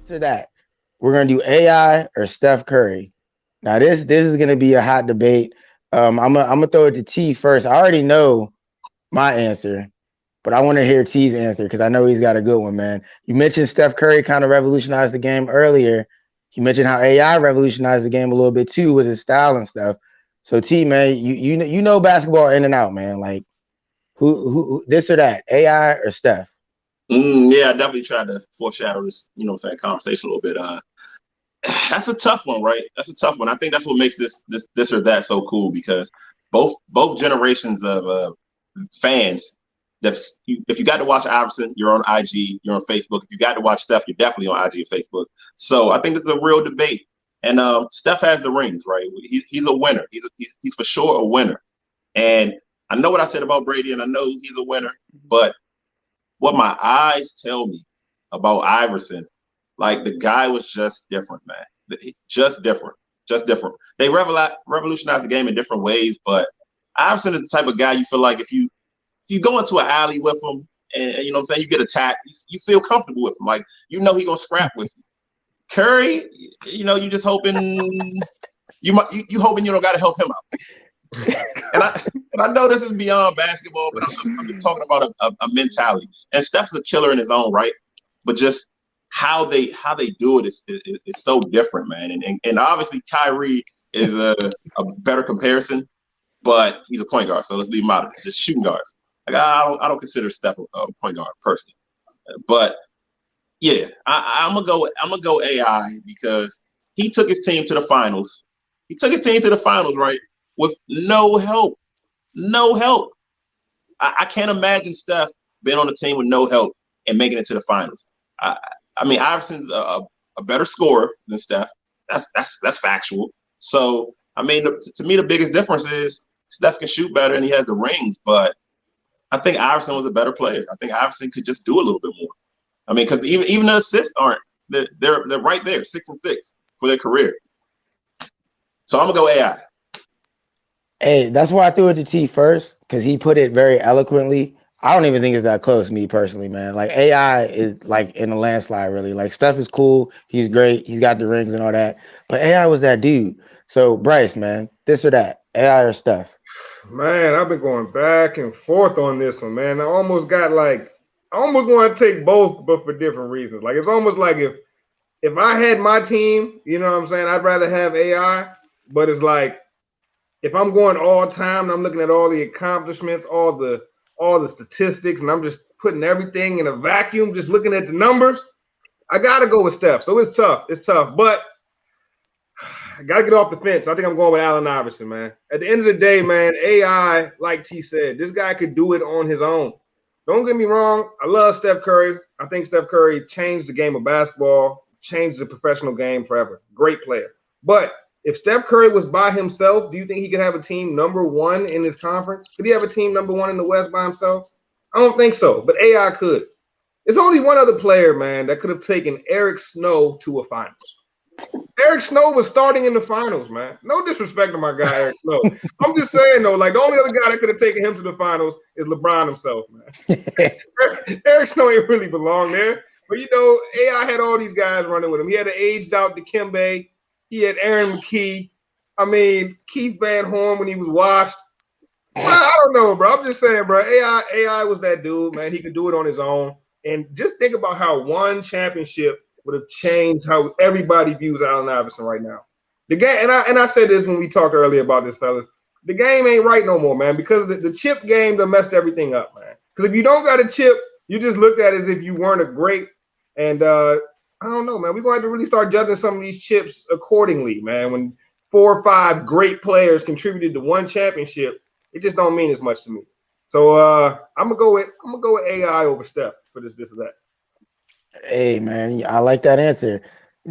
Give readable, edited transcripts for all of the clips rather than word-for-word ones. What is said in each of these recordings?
To that, we're gonna do AI or Steph Curry. Now this is gonna be a hot debate. I'm gonna throw it to T first. I already know my answer, but I want to hear T's answer because I know he's got a good one, man. You mentioned Steph Curry kind of revolutionized the game earlier. You mentioned how AI revolutionized the game a little bit too with his style and stuff. So T, man, you know basketball in and out, man. Like who this or that, AI or Steph? Yeah, I definitely tried to foreshadow this, conversation a little bit. That's a tough one, right? That's a tough one. I think that's what makes this or that so cool because both generations of fans. If you got to watch Iverson, you're on IG, you're on Facebook. If you got to watch Steph, you're definitely on IG and Facebook. So I think this is a real debate. And Steph has the rings, right? He's a winner. He's for sure a winner. And I know what I said about Brady, and I know he's a winner. But what my eyes tell me about Iverson, like the guy was just different, man. Just different. Just different. They revolutionized the game in different ways, but Iverson is the type of guy you feel like if you go into an alley with him and you know what I'm saying, you get attacked, you feel comfortable with him. Like, he's gonna scrap with you. Curry, you just hoping you hoping you don't gotta help him out. And I know this is beyond basketball, but I'm just talking about a mentality. And Steph's a killer in his own right, but just how they do it is so different, man. And obviously Kyrie is a better comparison, but he's a point guard, so let's leave him out of it. Just shooting guards. Like I don't consider Steph a point guard personally, but yeah, I'm gonna go AI because he took his team to the finals. He took his team to the finals, right, with no help. No help. I can't imagine Steph being on a team with no help and making it to the finals. I mean, Iverson's a better scorer than Steph. That's factual. So, I mean, to me, the biggest difference is Steph can shoot better and he has the rings, but I think Iverson was a better player. I think Iverson could just do a little bit more. I mean, because even the assists aren't they're right there, 6 and 6 for their career. So I'm gonna go AI. Hey, that's why I threw it to T first because he put it very eloquently. I don't even think it's that close, me personally, man. Like AI is like in a landslide, really. Like Steph is cool, he's great, he's got the rings and all that, but AI was that dude. So Bryce, man, this or that, AI or Steph? Man, I've been going back and forth on this one, man. I almost want to take both, but for different reasons. Like it's almost like if I had my team, you know what I'm saying, I'd rather have AI. But it's like if I'm going all time and I'm looking at all the accomplishments, all the statistics, and I'm just putting everything in a vacuum, just looking at the numbers, I gotta go with Steph. So it's tough. It's tough. But I gotta get off the fence. I think I'm going with Allen Iverson, man. At the end of the day, man, AI, like T said, this guy could do it on his own. Don't get me wrong. I love Steph Curry. I think Steph Curry changed the game of basketball, changed the professional game forever. Great player. But if Steph Curry was by himself, do you think he could have a team number one in his conference? Could he have a team number one in the West by himself? I don't think so. But AI could. There's only one other player, man, that could have taken Eric Snow to a finals. Eric Snow was starting in the finals, man. No disrespect to my guy, Eric Snow. I'm just saying, though, like the only other guy that could have taken him to the finals is LeBron himself, man. Eric Snow ain't really belong there. But, AI had all these guys running with him. He had an aged out Dikembe. He had Aaron McKee. I mean, Keith Van Horn when he was washed. Well, I don't know, bro. I'm just saying, bro. AI was that dude, man. He could do it on his own. And just think about how one championship would have changed how everybody views Allen Iverson right now. The game, and I said this when we talked earlier about this, fellas. The game ain't right no more, man, because the chip game done messed everything up, man. Because if you don't got a chip, you just looked at it as if you weren't a great. And I don't know, man. We're going to have to really start judging some of these chips accordingly, man. When 4 or 5 great players contributed to one championship, it just don't mean as much to me. So I'm gonna go with AI over Steph for this or that. Hey, man, I like that answer.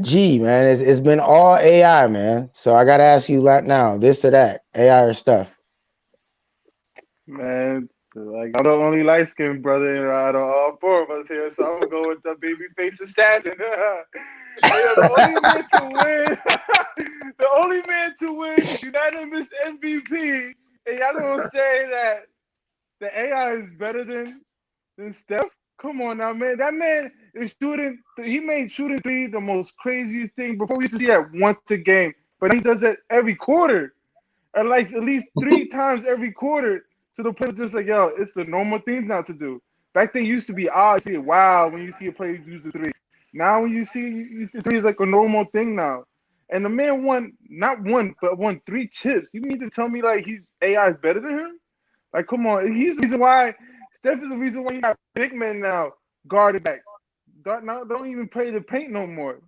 G, man, it's been all AI, man. So I gotta ask you now, this or that, AI or Steph? Man, like I'm the only light skinned brother out of all 4 of us here, so I'm gonna go with the babyface assassin. The only man to win, the only man to win unanimous MVP, and y'all gonna say that the AI is better than Steph Come on now, man. That man is shooting. He made shooting three the most craziest thing. Before we used to see that once a game, but he does that every quarter, or like at least 3 times every quarter. To the point just like, yo, it's a normal thing now to do. Back then, used to be odd. See it wild when you see a player use the three. Now, when you see the three is like a normal thing now. And the man won not one, but won 3 chips. You mean to tell me like he's AI is better than him? Like, come on. He's the reason why Steph is the reason why you got big men now guarded back. Now don't even play the paint no more.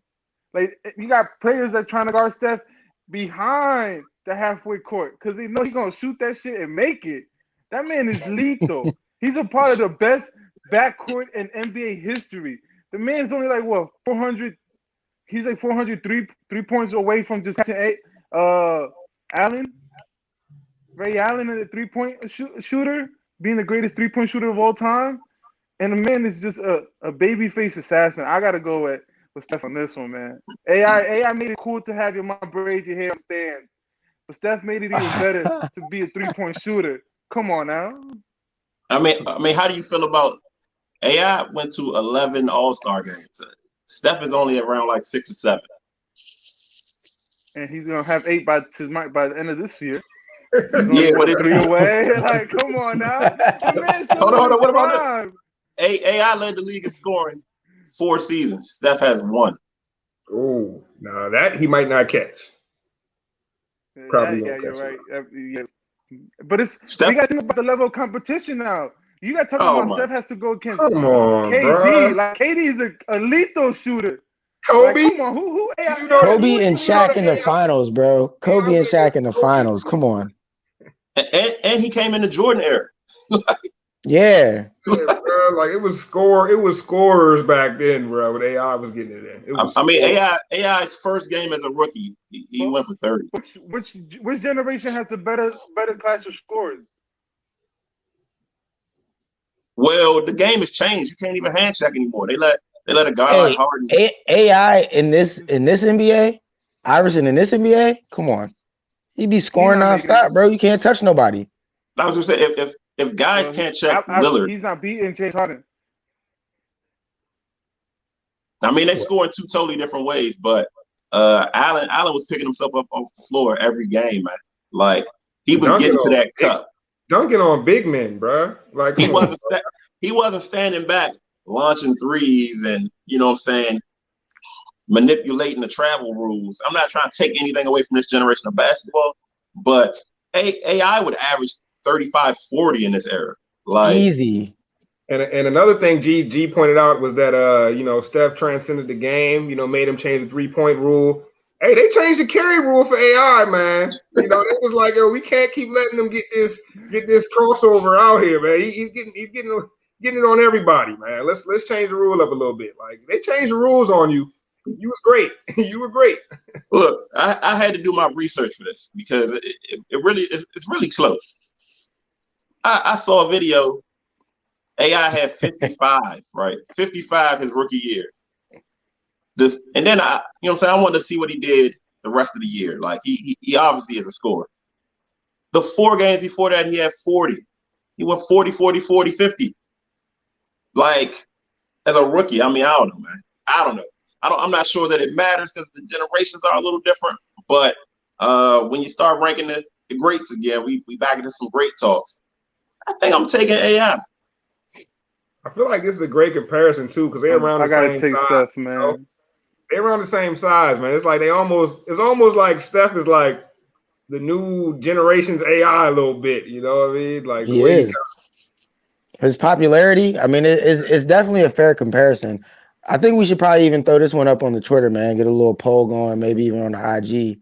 Like you got players that trying to guard Steph behind the halfway court because they know he's gonna shoot that shit and make it. That man is lethal. He's a part of the best backcourt in NBA history. The man's only like what 400. He's like 403 points away from just Allen. Ray Allen, a 3-point shooter, being the greatest 3-point shooter of all time. And the man is just a babyface assassin. I got to go with Steph on this one, man. AI made it cool to have your mom braid your hair on stands. But Steph made it even better to be a 3-point shooter. Come on now. I mean, how do you feel about AI went to 11 All-Star games? Steph is only around like 6 or 7. And he's going to have 8 by the end of this year. Yeah, but it's 3 away. Like, come on now. The man's still hold on. What about prime. this? AI led the league in scoring 4 seasons. Steph has 1. Oh, no, that he might not catch. Probably yeah, you're right. Yeah. But we got to think about the level of competition now. You got to talk about Steph has to go against KD. Bro. Like KD is a lethal shooter. Kobe, like, come on, who Kobe and Shaq in the finals, bro. Kobe and Shaq in the finals. Come on. And he came in the Jordan era. Yeah. Bro, like it was scorers back then, bro. When AI was getting it in. I mean, AI's first game as a rookie, he went for 30. Which generation has a better class of scorers? Well, the game has changed. You can't even hand check anymore. They let a guy like Harden. AI in this NBA, Iverson in this NBA. Come on, he be scoring nonstop, bro. You can't touch nobody. I was gonna say if guys can't check Lillard, he's not beating James Harden. I mean, they score in 2 totally different ways, but Allen was picking himself up off the floor every game, man. Like he was getting to that cup. Dunking on big men, bro. Like he wasn't standing back, launching threes, and you know what I'm saying, manipulating the travel rules. I'm not trying to take anything away from this generation of basketball, but AI would average 35, 40 in this era. Like easy. And another thing G pointed out was that Steph transcended the game, made him change the 3-point rule. Hey, they changed the carry rule for AI, man. It was like, yo, we can't keep letting them get this crossover out here, man. He's getting it on everybody, man. Let's change the rule up a little bit. Like they changed the rules on you. You was great. You were great. Look, I had to do my research for this because it's really close. I saw a video. AI had 55, right? 55 his rookie year. And then I wanted to see what he did the rest of the year. Like he obviously is a scorer. The 4 games before that, he had 40. He went 40, 40, 40, 50. Like as a rookie, I mean, I don't know, man. I don't know. I'm not sure that it matters because the generations are a little different. But when you start ranking the greats again, we back into some great talks. I think I'm taking AI. I feel like this is a great comparison too because they're around the same size. Steph, man. They're around the same size, man. It's like it's almost like Steph is like the new generation's AI a little bit. You know what I mean? Like he is. His popularity, I mean, it's definitely a fair comparison. I think we should probably even throw this one up on the Twitter, man. Get a little poll going, maybe even on the IG.